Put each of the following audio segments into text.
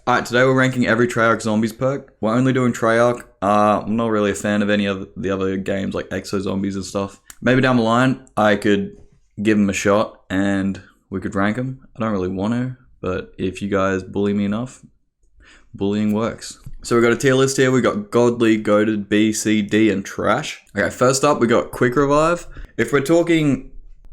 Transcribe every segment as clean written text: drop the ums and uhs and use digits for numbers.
Alright, today we're ranking every Treyarch Zombies perk. We're only doing Treyarch. I'm not really a fan of any of the other games like Exo Zombies and stuff. Maybe down the line, I could give them a shot and we could rank them. I don't really want to, but if you guys bully me enough, bullying works. So we got a tier list here. We got Godly, Goated, B, C, D, and Trash. Okay, first up we got Quick Revive. If we're talking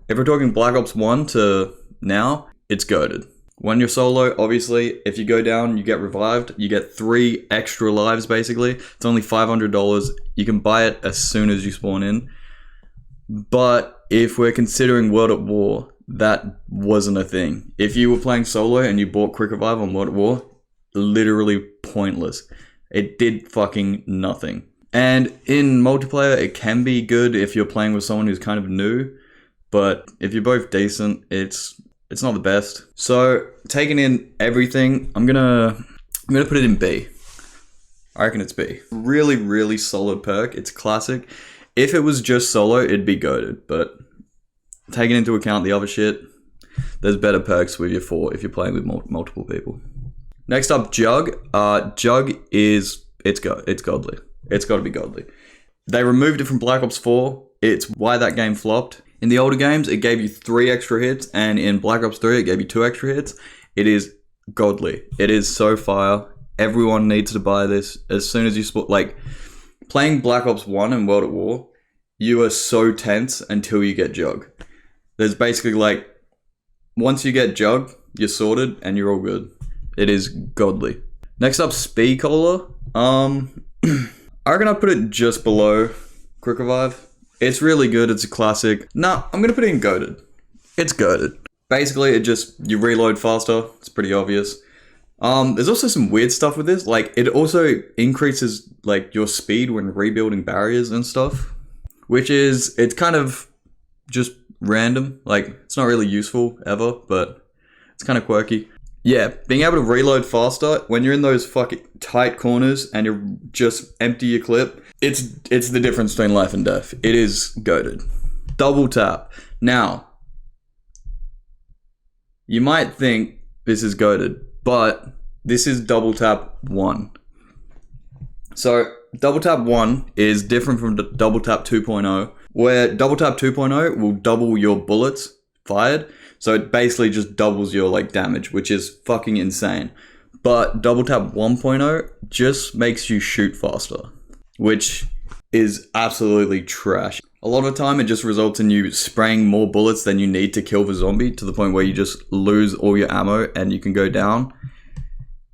Black Ops 1 to now, it's Goated. When you're solo, obviously, if you go down, you get revived. You get 3 extra lives, basically. It's only $500. You can buy it as soon as you spawn in. But if we're considering World at War, that wasn't a thing. If you were playing solo and you bought Quick Revive on World at War, literally pointless. It did fucking nothing. And in multiplayer, it can be good if you're playing with someone who's kind of new. But if you're both decent, it's not the best. So taking in everything, I'm gonna put it in B. I reckon it's B. Really, really solid perk. It's classic. If it was just solo, it'd be goated. But taking into account the other shit, there's better perks with your 4 if you're playing with multiple people. Next up, Jug. Jug it's godly. It's got to be godly. They removed it from Black Ops 4. It's why that game flopped. In the older games, it gave you 3 extra hits, and in Black Ops 3, it gave you 2 extra hits. It is godly. It is so fire. Everyone needs to buy this as soon as you spot. Like, playing Black Ops 1 and World at War, you are so tense until you get Jug. There's basically like, once you get Jug, you're sorted and you're all good. It is godly. Next up, Speed Cola. I reckon I'd put it just below Quick Revive. It's really good. It's a classic. Nah, I'm going to put it in goated. It's goated. Basically, you reload faster. It's pretty obvious. There's also some weird stuff with this. Like, it also increases, like, your speed when rebuilding barriers and stuff. It's kind of just random. Like, it's not really useful ever, but it's kind of quirky. Yeah, being able to reload faster when you're in those fucking tight corners and you just empty your clip, it's the difference between life and death. It is goated. Double tap. Now, you might think this is goated, but this is double tap 1. So, double tap 1 is different from double tap 2.0, where double tap 2.0 will double your bullets fired. So it basically just doubles your like damage, which is fucking insane. But double tap 1.0 just makes you shoot faster, which is absolutely trash. A lot of the time it just results in you spraying more bullets than you need to kill the zombie, to the point where you just lose all your ammo and you can go down.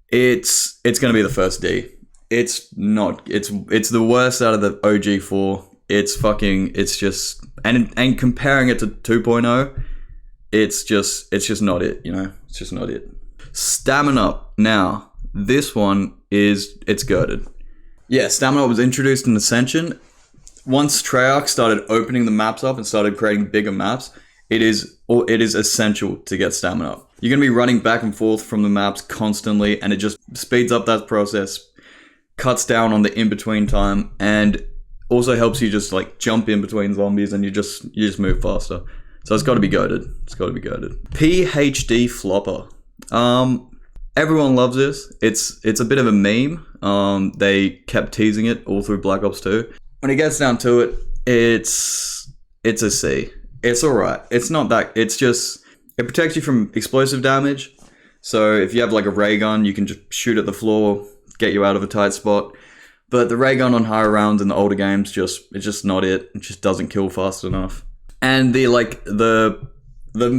It's gonna be the first D. It's the worst out of the OG4. It's just and comparing it to 2.0, it's just not it, you know? It's just not it. Stamina. Now, this one it's goated. Yeah, Stamina was introduced in Ascension. Once Treyarch started opening the maps up and started creating bigger maps, it is essential to get Stamina. You're going to be running back and forth from the maps constantly, and it just speeds up that process, cuts down on the in-between time, and also helps you just like jump in between zombies and you just move faster. So it's got to be goated. It's got to be goated. PhD Flopper. Everyone loves this. It's a bit of a meme. They kept teasing it all through Black Ops 2. When it gets down to it, it's a C. It's alright. It's not that. It's just, it protects you from explosive damage. So if you have like a Raygun, you can just shoot at the floor, get you out of a tight spot. But the Raygun on higher rounds in the older games, it's just not it. It just doesn't kill fast enough. And the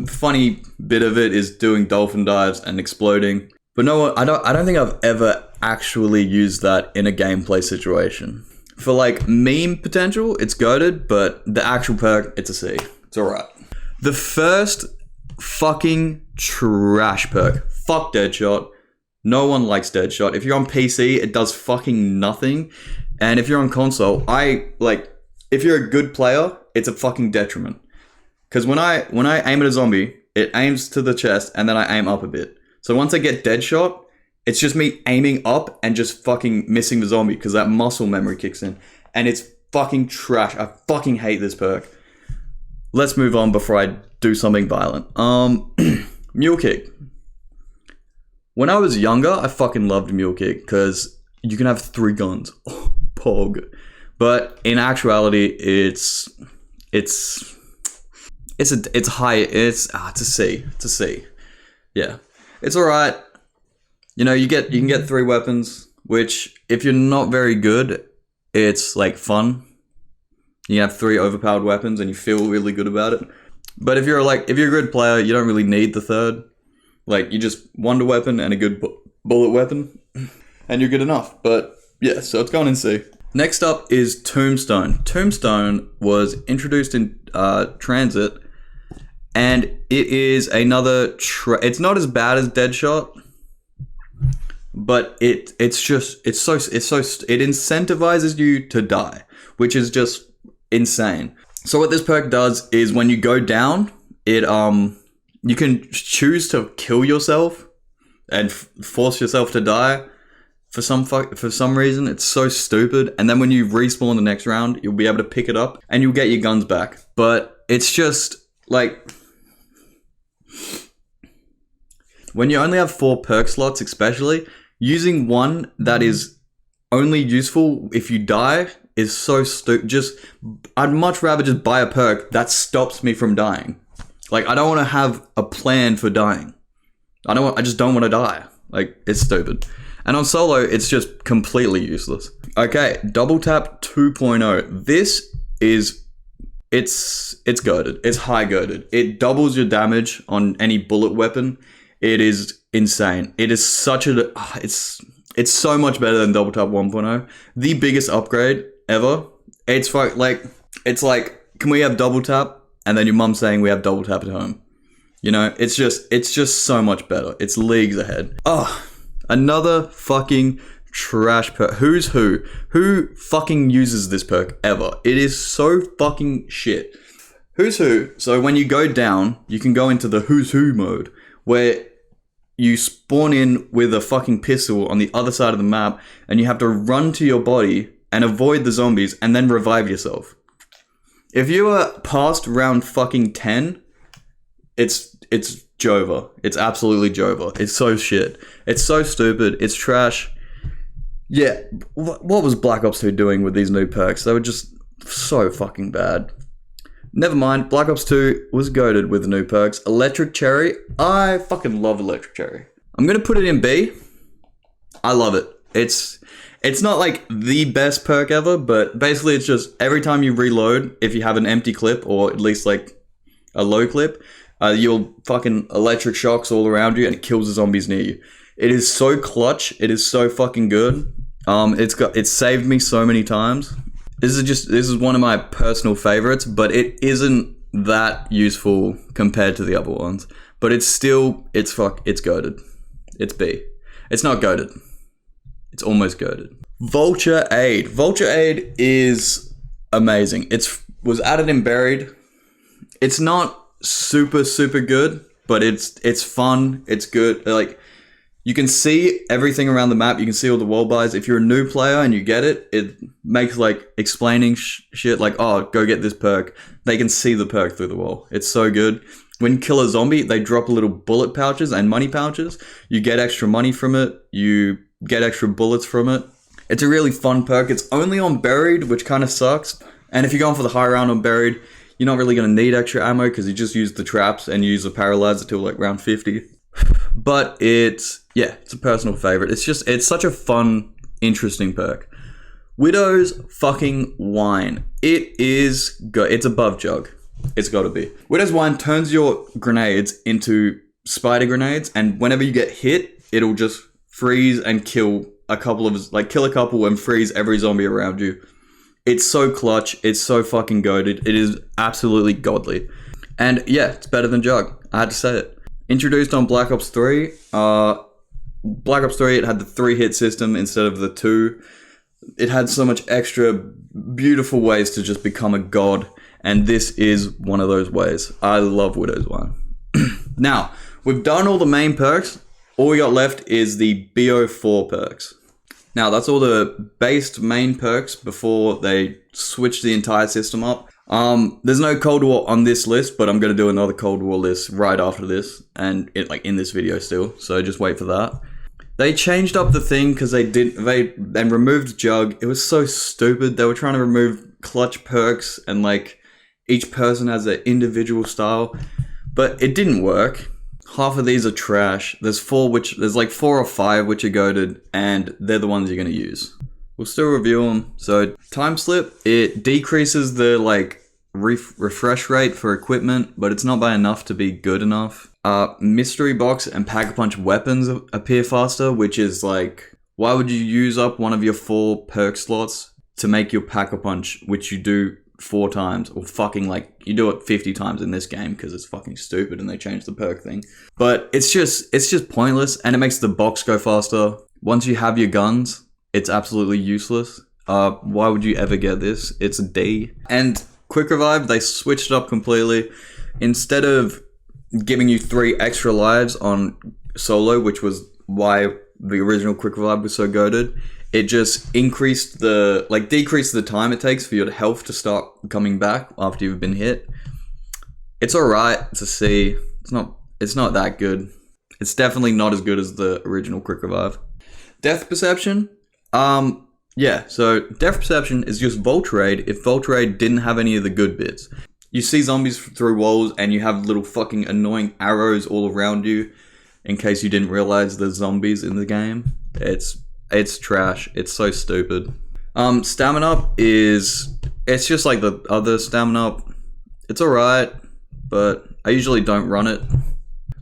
funny bit of it is doing dolphin dives and exploding. But no, I don't think I've ever actually used that in a gameplay situation. For like meme potential, it's goated, but the actual perk, it's a C. It's alright. The first fucking trash perk. Fuck Deadshot. No one likes Deadshot. If you're on PC, it does fucking nothing. And if you're on console, if you're a good player, it's a fucking detriment. Because when I aim at a zombie, it aims to the chest and then I aim up a bit. So once I get Deadshot, it's just me aiming up and just fucking missing the zombie because that muscle memory kicks in. And it's fucking trash. I fucking hate this perk. Let's move on before I do something violent. Mule Kick. When I was younger, I fucking loved Mule Kick because you can have 3 guns. Oh, pog. But in actuality, it's a C. It's a C. Yeah. It's alright. You know, you can get 3 weapons, which if you're not very good, it's like fun. You have 3 overpowered weapons and you feel really good about it. But if you're a good player, you don't really need the 3rd. Like, you just wonder weapon and a good bullet weapon, and you're good enough. But yeah, so it's going in C. Next up is Tombstone. Tombstone was introduced in Transit, and it is another. It's not as bad as Deadshot, but it incentivizes you to die, which is just insane. So what this perk does is when you go down, you can choose to kill yourself and force yourself to die for some reason. It's so stupid. And then when you respawn the next round, you'll be able to pick it up and you'll get your guns back. But it's just like when you only have 4 perk slots, especially using one that is only useful if you die is so stupid. I'd much rather just buy a perk that stops me from dying. Like, I don't want to have a plan for dying. I just don't want to die. Like, it's stupid. And on solo, it's just completely useless. Okay, Double Tap 2.0. This is, it's goated. It's high goated. It doubles your damage on any bullet weapon. It is insane. It is such a, it's so much better than Double Tap 1.0. The biggest upgrade ever. It's like, can we have Double Tap? And then your mum saying we have Double Tap at home. You know, it's just so much better. It's leagues ahead. Oh, another fucking trash perk. Who's who? Who fucking uses this perk ever? It is so fucking shit. Who's who? So when you go down, you can go into the who's who mode, where you spawn in with a fucking pistol on the other side of the map, and you have to run to your body and avoid the zombies and then revive yourself. If you are past round fucking 10, it's Jova. It's absolutely Jova. It's so shit. It's so stupid. It's trash. Yeah, what was Black Ops 2 doing with these new perks? They were just so fucking bad. Never mind, Black Ops 2 was goated with the new perks. Electric Cherry. I fucking love Electric Cherry. I'm gonna put it in B. I love it. It's not like the best perk ever, but basically it's just every time you reload, if you have an empty clip or at least like a low clip, you'll fucking electric shocks all around you and it kills the zombies near you. It is so clutch. It is so fucking good. It's saved me so many times. This is one of my personal favorites, but it isn't that useful compared to the other ones. But it's goated. It's B. It's not goated. It's almost goated. Vulture Aid. Vulture Aid is amazing. Was added in Buried. It's not super good, but it's fun. It's good. Like, you can see everything around the map. You can see all the wall buys. If you're a new player and you get it, it makes like explaining shit like, oh, go get this perk. They can see the perk through the wall. It's so good. When you kill a zombie, they drop little bullet pouches and money pouches. You get extra money from it. You get extra bullets from it. It's a really fun perk. It's only on Buried, which kind of sucks. And if you're going for the high round on Buried, you're not really going to need extra ammo because you just use the traps and use the paralyzer till like round 50. But it's a personal favorite. It's such a fun, interesting perk. Widow's fucking Wine. It's above Jug. It's gotta be. Widow's Wine turns your grenades into spider grenades, and whenever you get hit, it'll just freeze and kill a couple and freeze every zombie around you. It's so clutch. It's so fucking goated. It is absolutely godly. And yeah, it's better than Jug. I had to say it. Introduced on Black Ops 3. Black Ops 3, it had the 3-hit system instead of the 2. It had so much extra beautiful ways to just become a god. And this is one of those ways. I love Widow's Wine. Now, we've done all the main perks. All we got left is the BO4 perks. Now, that's all the based main perks before they switch the entire system up. There's no Cold War on this list, but I'm gonna do another Cold War list right after this, and in this video still. So just wait for that. They changed up the thing because they removed Jug. It was so stupid. They were trying to remove clutch perks and like each person has their individual style, but it didn't work. Half of these are trash. There's like 4 or 5 which are goated, and they're the ones you're gonna use. We'll still review them. So time slip, it decreases the like refresh rate for equipment, but it's not by enough to be good enough. Mystery box and pack-a-punch weapons appear faster, which is like, why would you use up one of your 4 perk slots to make your pack-a-punch, which you do 4 times, or fucking like, you do it 50 times in this game because it's fucking stupid and they changed the perk thing. But it's just pointless, and it makes the box go faster. Once you have your guns, it's absolutely useless. Why would you ever get this? It's a D. And quick revive, they switched it up completely. Instead of giving you 3 extra lives on solo, which was why the original quick revive was so goated, it just decreased the time it takes for your health to start coming back after you've been hit. It's alright. It's a C. It's not that good. It's definitely not as good as the original quick revive. Death perception. Yeah, so death perception is just Vulture Aid if Vulture Aid didn't have any of the good bits. You see zombies through walls and you have little fucking annoying arrows all around you in case you didn't realize there's zombies in the game. It's trash. It's so stupid. Stamina up it's just like the other stamina up. It's alright, but I usually don't run it.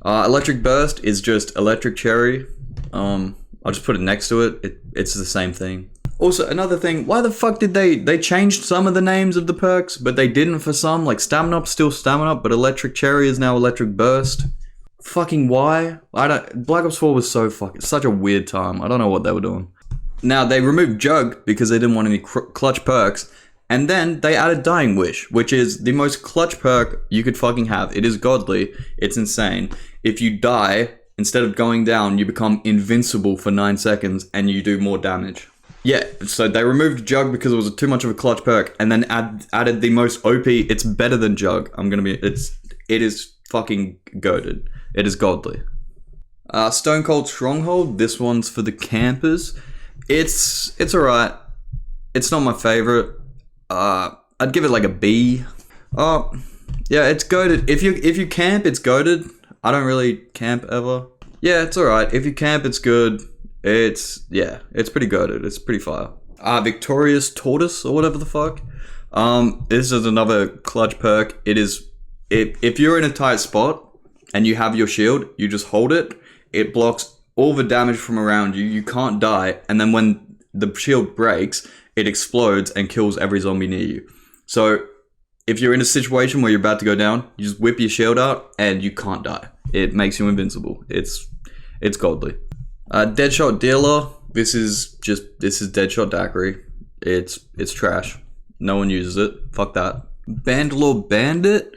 Electric burst is just electric cherry. I'll just put it next to it. It's the same thing. Also, another thing, why the fuck did they changed some of the names of the perks, but they didn't for some? Like, Stamina Up's still Stamina Up, but Electric Cherry is now Electric Burst. Fucking why? Black Ops 4 was such a weird time. I don't know what they were doing. Now, they removed Jug because they didn't want any clutch perks, and then they added Dying Wish, which is the most clutch perk you could fucking have. It is godly. It's insane. If you die, instead of going down, you become invincible for 9 seconds, and you do more damage. Yeah, so they removed Jug because it was too much of a clutch perk, and then added the most OP. It's better than Jug. It is fucking goated. It is godly. Stone Cold Stronghold. This one's for the campers. It's alright. It's not my favorite. I'd give it like a B. Yeah, it's goated. If you camp, it's goated. I don't really camp ever. Yeah, it's alright. If you camp, it's good. It's pretty goated. It's pretty fire. Victorious Tortoise or whatever the fuck. This is another clutch perk. It is, if you're in a tight spot and you have your shield, you just hold it. It blocks all the damage from around you. You can't die. And then when the shield breaks, it explodes and kills every zombie near you. So if you're in a situation where you're about to go down, you just whip your shield out and you can't die. It makes you invincible. It's godly. Deadshot Dealer. This is Deadshot Daiquiri. It's trash. No one uses it. Fuck that. Bandit Bandit.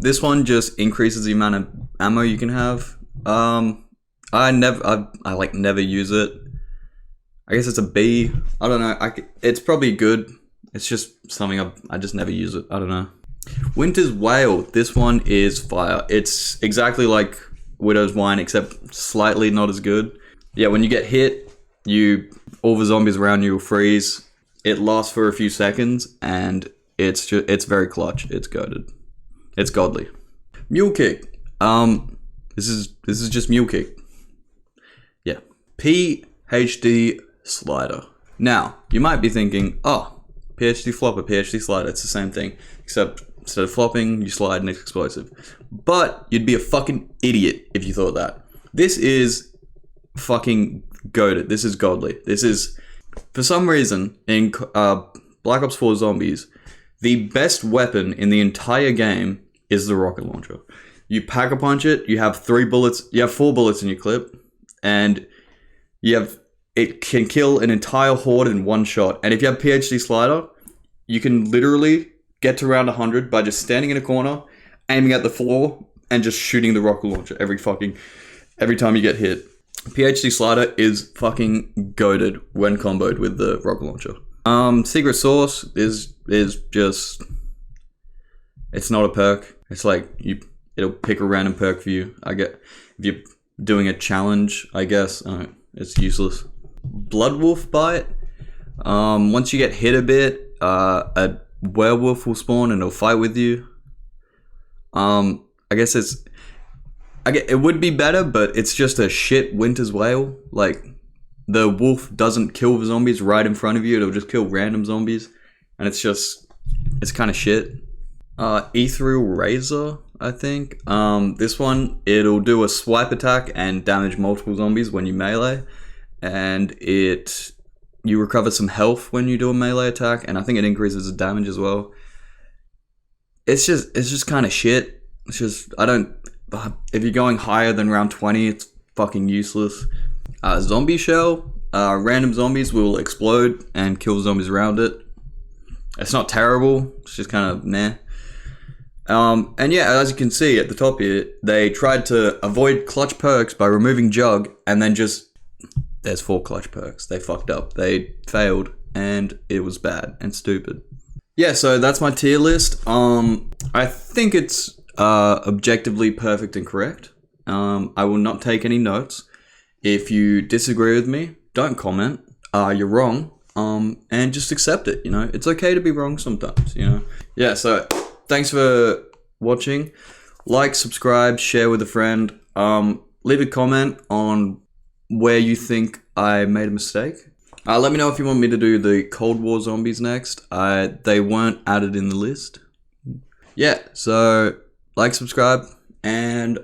This one just increases the amount of ammo you can have. I never use it. I guess it's a B. I don't know. It's probably good. It's just something I just never use it. I don't know. Winter's Whale. This one is fire. It's exactly like Widow's Wine, except slightly not as good. Yeah, when you get hit, all the zombies around you will freeze. It lasts for a few seconds, and it's very clutch. It's goated. It's godly. Mule Kick. This is just Mule Kick. Yeah. PhD slider. Now, you might be thinking, oh, PhD flopper, PhD slider, it's the same thing, except instead of flopping, you slide and it's explosive. But you'd be a fucking idiot if you thought that. This is fucking goated. This is godly. This is, for some reason, in Black Ops 4 Zombies, the best weapon in the entire game is the rocket launcher. You pack-a-punch it, you have 4 bullets in your clip, and it can kill an entire horde in one shot. And if you have PhD slider, you can literally get to round 100 by just standing in a corner, aiming at the floor, and just shooting the rocket launcher every time you get hit. PhD slider is fucking goated when comboed with the rocket launcher. Secret sauce is just It's not a perk. It's like it'll pick a random perk for you. I get if you're doing a challenge, I guess. It's useless. Blood Wolf Bite. Once you get hit a bit, a werewolf will spawn and it'll fight with you. I guess it would be better, but it's just a shit Winter's Wail. Like, the wolf doesn't kill the zombies right in front of you. It'll just kill random zombies. And it's kind of shit. Ethereal Razor, I think. This one, it'll do a swipe attack and damage multiple zombies when you melee. And you recover some health when you do a melee attack. And I think it increases the damage as well. It's just kind of shit. It's just, if you're going higher than round 20, it's fucking useless. Zombie Shell. Random zombies will explode and kill zombies around it. It's not terrible. It's just kind of meh. And yeah, as you can see at the top here, they tried to avoid clutch perks by removing Jug, and then there's 4 clutch perks. They fucked up. They failed, and it was bad and stupid. Yeah, so that's my tier list. I think it's objectively perfect and correct. I will not take any notes. If you disagree with me, don't comment. You're wrong. And just accept it, you know? It's okay to be wrong sometimes, you know? Yeah, so thanks for watching. Like, subscribe, share with a friend. Leave a comment on where you think I made a mistake. Let me know if you want me to do the Cold War zombies next. They weren't added in the list. Yeah, so like, subscribe, and